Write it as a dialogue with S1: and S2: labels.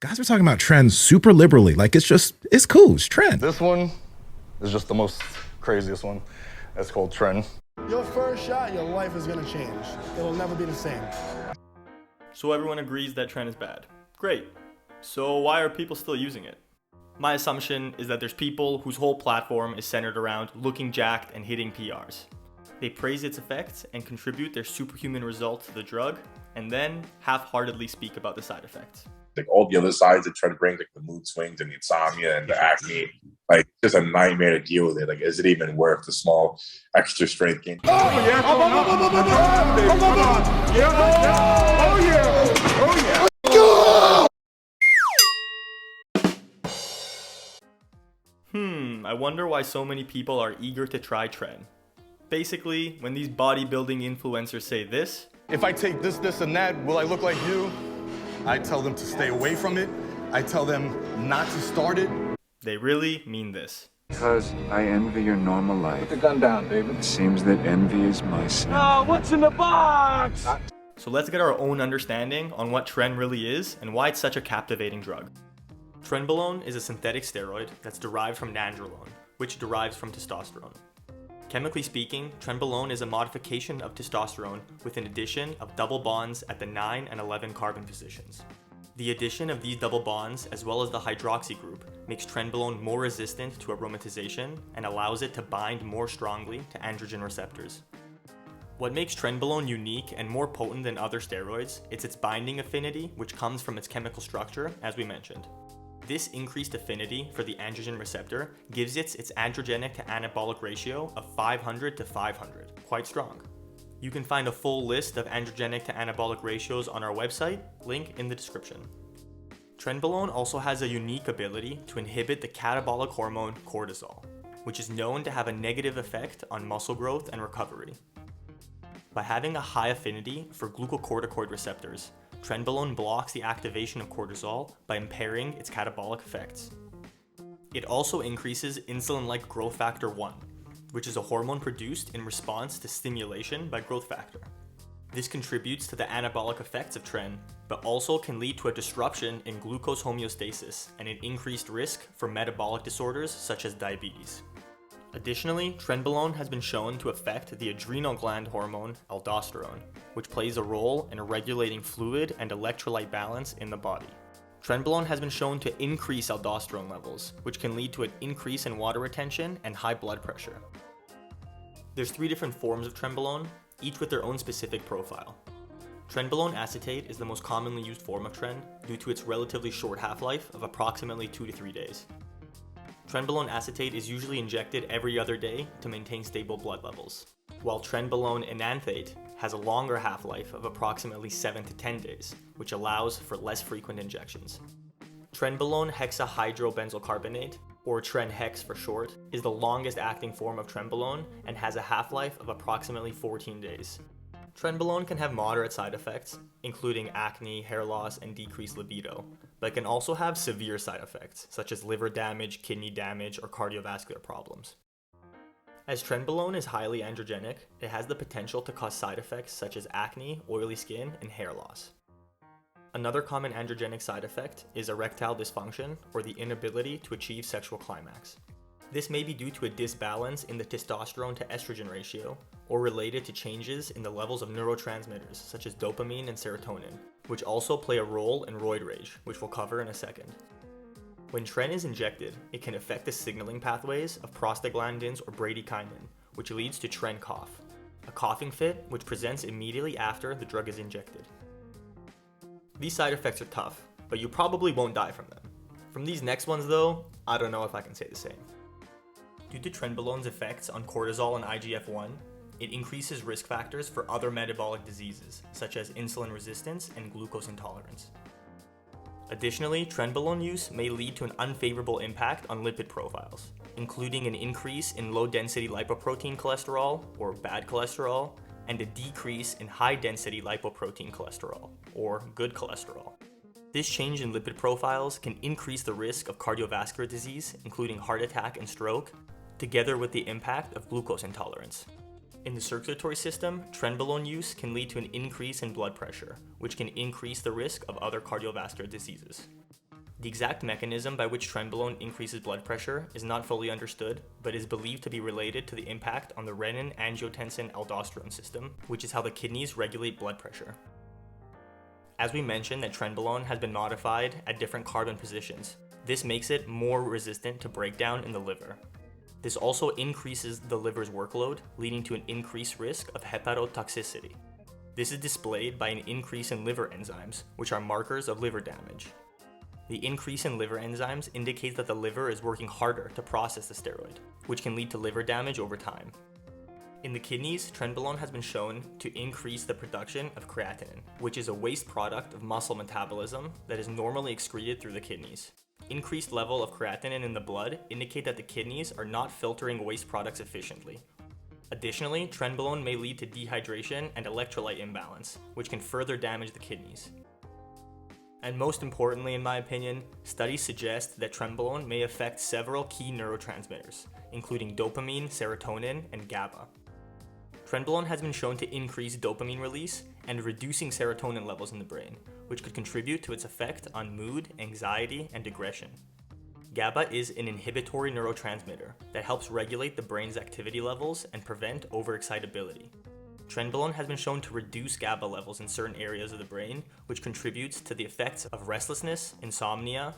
S1: Guys are talking about Tren super liberally. Like it's cool. It's Tren.
S2: This one is just the most craziest one. It's called Tren.
S3: Your first shot, your life is gonna change. It'll never be the same.
S4: So everyone agrees that Tren is bad. Great. So why are people still using it? My assumption is that there's people whose whole platform is centered around looking jacked and hitting PRs. They praise its effects and contribute their superhuman results to the drug, and then half-heartedly speak about the side effects.
S5: Like all the other sides that try to bring like the mood swings and the insomnia and the acne, like just a nightmare to deal with it. Like, is it even worth the small extra strength gain?
S6: Oh yeah! Oh yeah! Oh yeah!
S4: I wonder why so many people are eager to try Tren. Basically, when these bodybuilding influencers say this,
S2: If I take this, this, and that, will I look like you? I tell them to stay away from it. I tell them not to start it.
S4: they really mean this.
S7: Because I envy your normal life.
S6: Put the gun down, David.
S7: It seems that envy is my sin.
S6: Oh, what's in the box?
S4: So let's get our own understanding on what Tren really is and why it's such a captivating drug. Trenbolone is a synthetic steroid that's derived from nandrolone, which derives from testosterone. Chemically speaking, Trenbolone is a modification of testosterone with an addition of double bonds at the 9 and 11 carbon positions. The addition of these double bonds, as well as the hydroxy group, makes Trenbolone more resistant to aromatization and allows it to bind more strongly to androgen receptors. What makes Trenbolone unique and more potent than other steroids is its binding affinity, which comes from its chemical structure, as we mentioned. This increased affinity for the androgen receptor gives it its androgenic to anabolic ratio of 500 to 500, quite strong. You can find a full list of androgenic to anabolic ratios on our website, link in the description. Trenbolone also has a unique ability to inhibit the catabolic hormone cortisol, which is known to have a negative effect on muscle growth and recovery. By having a high affinity for glucocorticoid receptors, Trenbolone blocks the activation of cortisol by impairing its catabolic effects. It also increases insulin-like growth factor 1, which is a hormone produced in response to stimulation by growth factor. This contributes to the anabolic effects of Tren, but also can lead to a disruption in glucose homeostasis and an increased risk for metabolic disorders such as diabetes. Additionally, Trenbolone has been shown to affect the adrenal gland hormone aldosterone, which plays a role in regulating fluid and electrolyte balance in the body. Trenbolone has been shown to increase aldosterone levels, which can lead to an increase in water retention and high blood pressure. There's 3 different forms of Trenbolone, each with their own specific profile. Trenbolone acetate is the most commonly used form of Tren due to its relatively short half-life of approximately 2 to 3 days. Trenbolone acetate is usually injected every other day to maintain stable blood levels, while Trenbolone enanthate has a longer half-life of approximately 7 to 10 days, which allows for less frequent injections. Trenbolone hexahydrobenzylcarbonate, or Tren-Hex for short, is the longest acting form of Trenbolone and has a half-life of approximately 14 days. Trenbolone can have moderate side effects, including acne, hair loss, and decreased libido, but can also have severe side effects, such as liver damage, kidney damage, or cardiovascular problems. As Trenbolone is highly androgenic, it has the potential to cause side effects such as acne, oily skin, and hair loss. Another common androgenic side effect is erectile dysfunction, or the inability to achieve sexual climax. This may be due to a disbalance in the testosterone to estrogen ratio, or related to changes in the levels of neurotransmitters such as dopamine and serotonin, which also play a role in roid rage, which we'll cover in a second. When Tren is injected, it can affect the signaling pathways of prostaglandins or bradykinin, which leads to Tren cough, a coughing fit which presents immediately after the drug is injected. These side effects are tough, but you probably won't die from them. From these next ones though, I don't know if I can say the same. Due to Trenbolone's effects on cortisol and IGF-1, it increases risk factors for other metabolic diseases, such as insulin resistance and glucose intolerance. Additionally, Trenbolone use may lead to an unfavorable impact on lipid profiles, including an increase in low-density lipoprotein cholesterol, or bad cholesterol, and a decrease in high-density lipoprotein cholesterol, or good cholesterol. This change in lipid profiles can increase the risk of cardiovascular disease, including heart attack and stroke, together with the impact of glucose intolerance. In the circulatory system, Trenbolone use can lead to an increase in blood pressure, which can increase the risk of other cardiovascular diseases. The exact mechanism by which Trenbolone increases blood pressure is not fully understood, but is believed to be related to the impact on the renin-angiotensin-aldosterone system, which is how the kidneys regulate blood pressure. As we mentioned that Trenbolone has been modified at different carbon positions, this makes it more resistant to breakdown in the liver. This also increases the liver's workload, leading to an increased risk of hepatotoxicity. This is displayed by an increase in liver enzymes, which are markers of liver damage. The increase in liver enzymes indicates that the liver is working harder to process the steroid, which can lead to liver damage over time. In the kidneys, Trenbolone has been shown to increase the production of creatinine, which is a waste product of muscle metabolism that is normally excreted through the kidneys. Increased level of creatinine in the blood indicate that the kidneys are not filtering waste products efficiently. Additionally, Trenbolone may lead to dehydration and electrolyte imbalance, which can further damage the kidneys. And most importantly, in my opinion, studies suggest that Trenbolone may affect several key neurotransmitters, including dopamine, serotonin, and GABA. Trenbolone has been shown to increase dopamine release and reducing serotonin levels in the brain, which could contribute to its effect on mood, anxiety, and aggression. GABA is an inhibitory neurotransmitter that helps regulate the brain's activity levels and prevent overexcitability. Trenbolone has been shown to reduce GABA levels in certain areas of the brain, which contributes to the effects of restlessness, insomnia,